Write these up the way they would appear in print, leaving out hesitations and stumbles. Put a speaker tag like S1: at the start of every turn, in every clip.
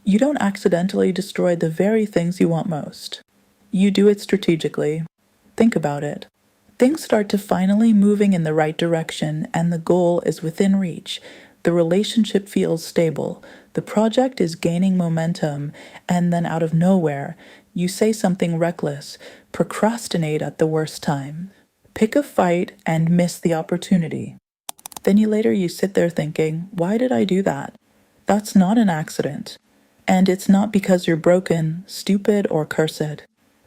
S1: You don't accidentally destroy the very things you want most. You do it strategically. Think about it. Things start to finally moving in the right direction, and the goal is within reach. The relationship feels stable. The project is gaining momentum, and then out of nowhere, you say something reckless, procrastinate at the worst time, pick a fight and miss the opportunity. Then you sit there thinking, why did I do that? That's not an accident. And it's not because you're broken, stupid, or cursed.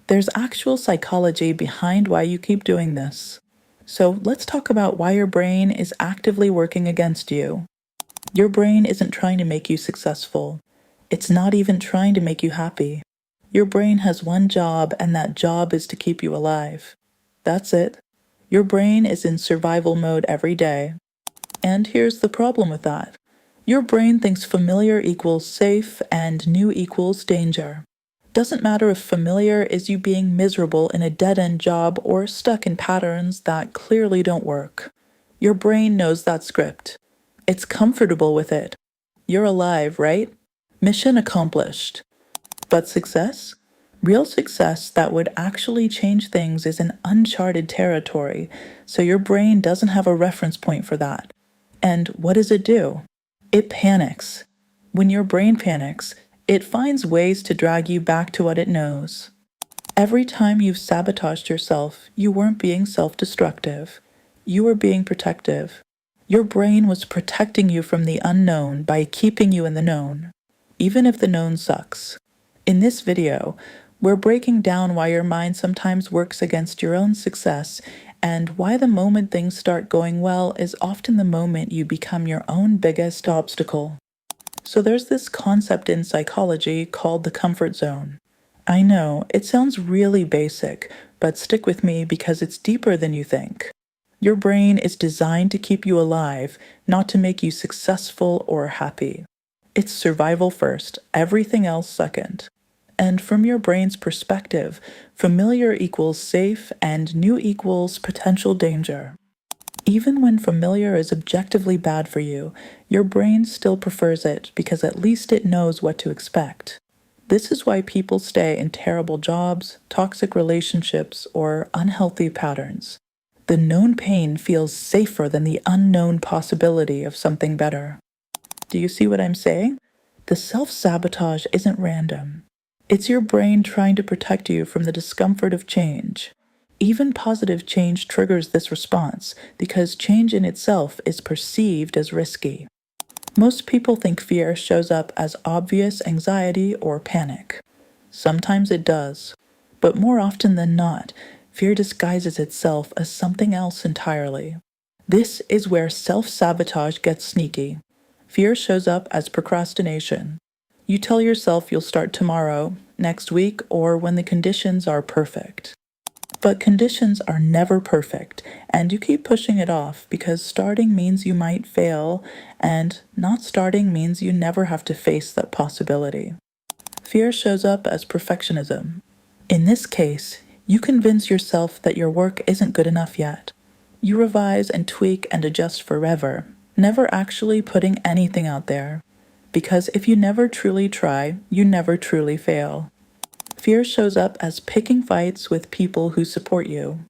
S1: There's actual psychology behind why you keep doing this. So let's talk about why your brain is actively working against you. Your brain isn't trying to make you successful. It's not even trying to make you happy. Your brain has one job, and that job is to keep you alive. That's it. Your brain is in survival mode every day. And here's the problem with that. Your brain thinks familiar equals safe and new equals danger. Doesn't matter if familiar is you being miserable in a dead-end job or stuck in patterns that clearly don't work. Your brain knows that script. It's comfortable with it. You're alive, right? Mission accomplished. But success? Real success that would actually change things is in uncharted territory, so your brain doesn't have a reference point for that. And what does it do? It panics. When your brain panics, it finds ways to drag you back to what it knows. Every time you've sabotaged yourself, you weren't being self-destructive. You were being protective. Your brain was protecting you from the unknown by keeping you in the known, even if the known sucks. In this video, we're breaking down why your mind sometimes works against your own success and why the moment things start going well is often the moment you become your own biggest obstacle. So there's this concept in psychology called the comfort zone. I know, it sounds really basic, but stick with me because it's deeper than you think. Your brain is designed to keep you alive, not to make you successful or happy. It's survival first, everything else second. And from your brain's perspective, familiar equals safe and new equals potential danger. Even when familiar is objectively bad for you, your brain still prefers it because at least it knows what to expect. This is why people stay in terrible jobs, toxic relationships, or unhealthy patterns. The known pain feels safer than the unknown possibility of something better. Do you see what I'm saying? The self-sabotage isn't random. It's your brain trying to protect you from the discomfort of change. Even positive change triggers this response because change in itself is perceived as risky. Most people think fear shows up as obvious anxiety or panic. Sometimes it does, but more often than not, fear disguises itself as something else entirely. This is where self-sabotage gets sneaky. Fear shows up as procrastination. You tell yourself you'll start tomorrow, next week, or when the conditions are perfect. But conditions are never perfect, and you keep pushing it off because starting means you might fail, and not starting means you never have to face that possibility. Fear shows up as perfectionism. In this case, you convince yourself that your work isn't good enough yet. You revise and tweak and adjust forever, never actually putting anything out there. Because if you never truly try, you never truly fail. Fear shows up as picking fights with people who support you.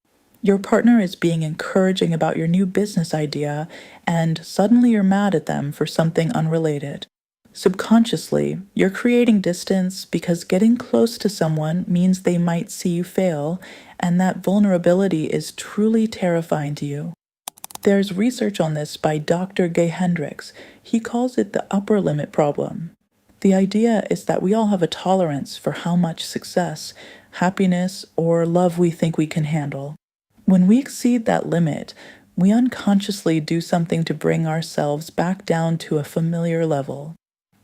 S1: Your partner is being encouraging about your new business idea, and suddenly you're mad at them for something unrelated. Subconsciously, you're creating distance because getting close to someone means they might see you fail, and that vulnerability is truly terrifying to you. There's research on this by Dr. Gay Hendricks. He calls it the upper limit problem. The idea is that we all have a tolerance for how much success, happiness, or love we think we can handle. When we exceed that limit, we unconsciously do something to bring ourselves back down to a familiar level.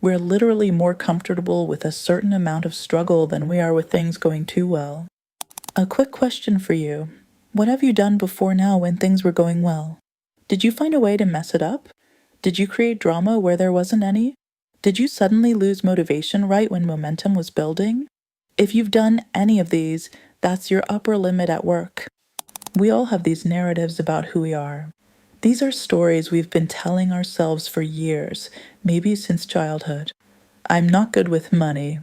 S1: We're literally more comfortable with a certain amount of struggle than we are with things going too well. A quick question for you. What have you done before now when things were going well? Did you find a way to mess it up? Did you create drama where there wasn't any? Did you suddenly lose motivation right when momentum was building? If you've done any of these, that's your upper limit at work. We all have these narratives about who we are. These are stories we've been telling ourselves for years, maybe since childhood. I'm not good with money.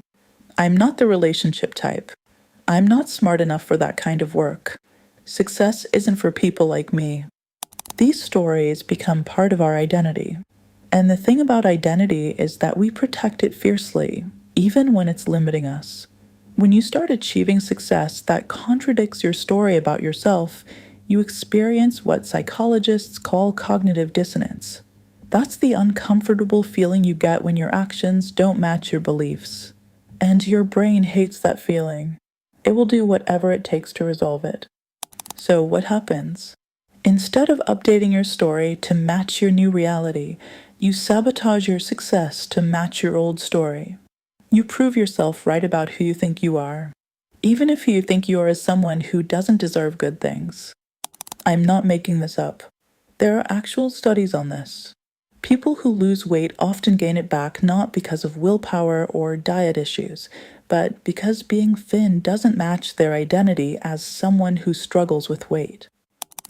S1: I'm not the relationship type. I'm not smart enough for that kind of work. Success isn't for people like me. These stories become part of our identity. And the thing about identity is that we protect it fiercely, even when it's limiting us. When you start achieving success that contradicts your story about yourself, you experience what psychologists call cognitive dissonance. That's the uncomfortable feeling you get when your actions don't match your beliefs. And your brain hates that feeling. It will do whatever it takes to resolve it. So, what happens? Instead of updating your story to match your new reality, you sabotage your success to match your old story. You prove yourself right about who you think you are, even if you think you are as someone who doesn't deserve good things. I'm not making this up. There are actual studies on this. People who lose weight often gain it back not because of willpower or diet issues, but because being thin doesn't match their identity as someone who struggles with weight.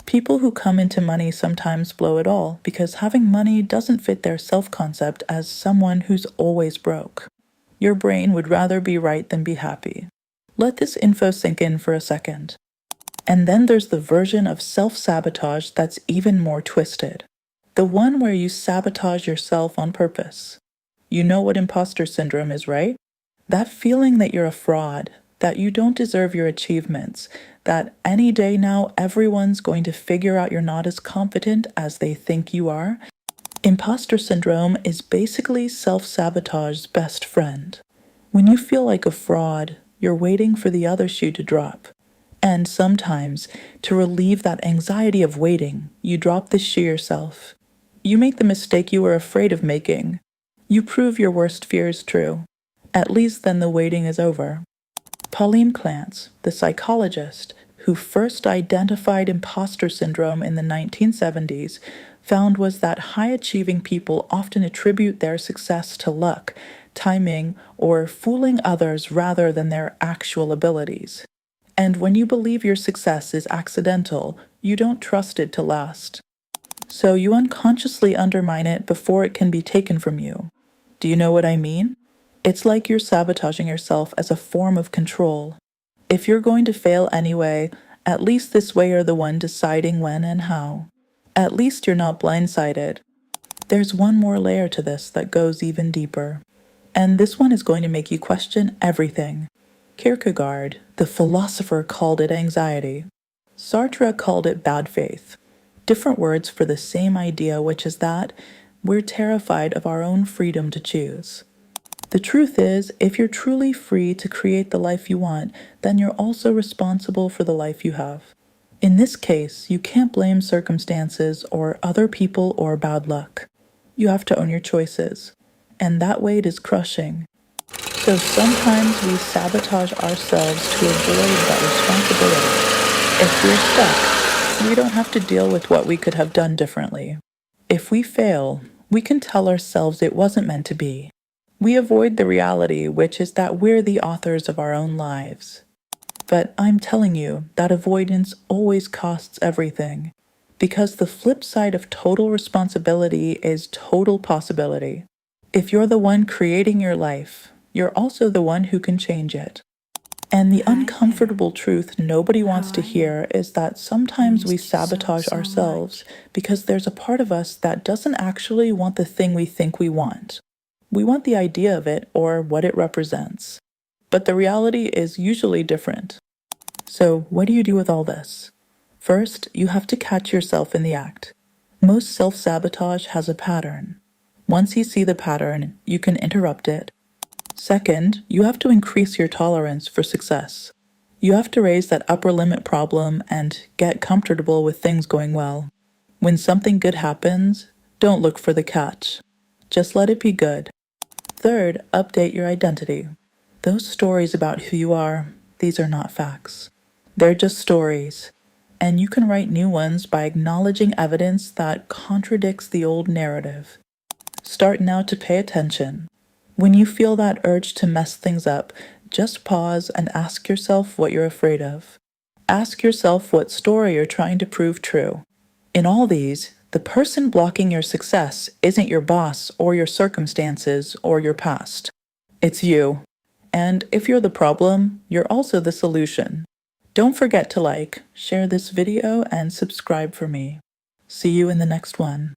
S1: People who come into money sometimes blow it all because having money doesn't fit their self-concept as someone who's always broke. Your brain would rather be right than be happy. Let this info sink in for a second. And then there's the version of self-sabotage that's even more twisted. The one where you sabotage yourself on purpose. You know what impostor syndrome is, right? That feeling that you're a fraud, that you don't deserve your achievements, that any day now everyone's going to figure out you're not as competent as they think you are. Imposter syndrome is basically self-sabotage's best friend. When you feel like a fraud, you're waiting for the other shoe to drop. And sometimes, to relieve that anxiety of waiting, you drop the shoe yourself. You make the mistake you were afraid of making. You prove your worst fears true. At least then the waiting is over. Pauline Clance, the psychologist who first identified imposter syndrome in the 1970s, found was that high-achieving people often attribute their success to luck, timing, or fooling others rather than their actual abilities. And when you believe your success is accidental, you don't trust it to last. So you unconsciously undermine it before it can be taken from you. Do you know what I mean? It's like you're sabotaging yourself as a form of control. If you're going to fail anyway, at least this way you're the one deciding when and how. At least you're not blindsided. There's one more layer to this that goes even deeper. And this one is going to make you question everything. Kierkegaard, the philosopher, called it anxiety. Sartre called it bad faith. Different words for the same idea, which is that we're terrified of our own freedom to choose. The truth is, if you're truly free to create the life you want, then you're also responsible for the life you have. In this case, you can't blame circumstances or other people or bad luck. You have to own your choices. And that weight is crushing. So sometimes we sabotage ourselves to avoid that responsibility. If we're stuck, we don't have to deal with what we could have done differently. If we fail, we can tell ourselves it wasn't meant to be. We avoid the reality, which is that we're the authors of our own lives. But I'm telling you that avoidance always costs everything, because the flip side of total responsibility is total possibility. If you're the one creating your life, you're also the one who can change it. And the uncomfortable truth nobody wants to hear is that sometimes we sabotage ourselves because there's a part of us that doesn't actually want the thing we think we want. We want the idea of it or what it represents. But the reality is usually different. So, what do you do with all this? First, you have to catch yourself in the act. Most self-sabotage has a pattern. Once you see the pattern, you can interrupt it. Second, you have to increase your tolerance for success. You have to raise that upper limit problem and get comfortable with things going well. When something good happens, don't look for the catch. Just let it be good. Third, update your identity. Those stories about who you are, these are not facts. They're just stories. And you can write new ones by acknowledging evidence that contradicts the old narrative. Start now to pay attention. When you feel that urge to mess things up, just pause and ask yourself what you're afraid of. Ask yourself what story you're trying to prove true. In all these, the person blocking your success isn't your boss or your circumstances or your past. It's you. And if you're the problem, you're also the solution. Don't forget to like, share this video, and subscribe for me. See you in the next one.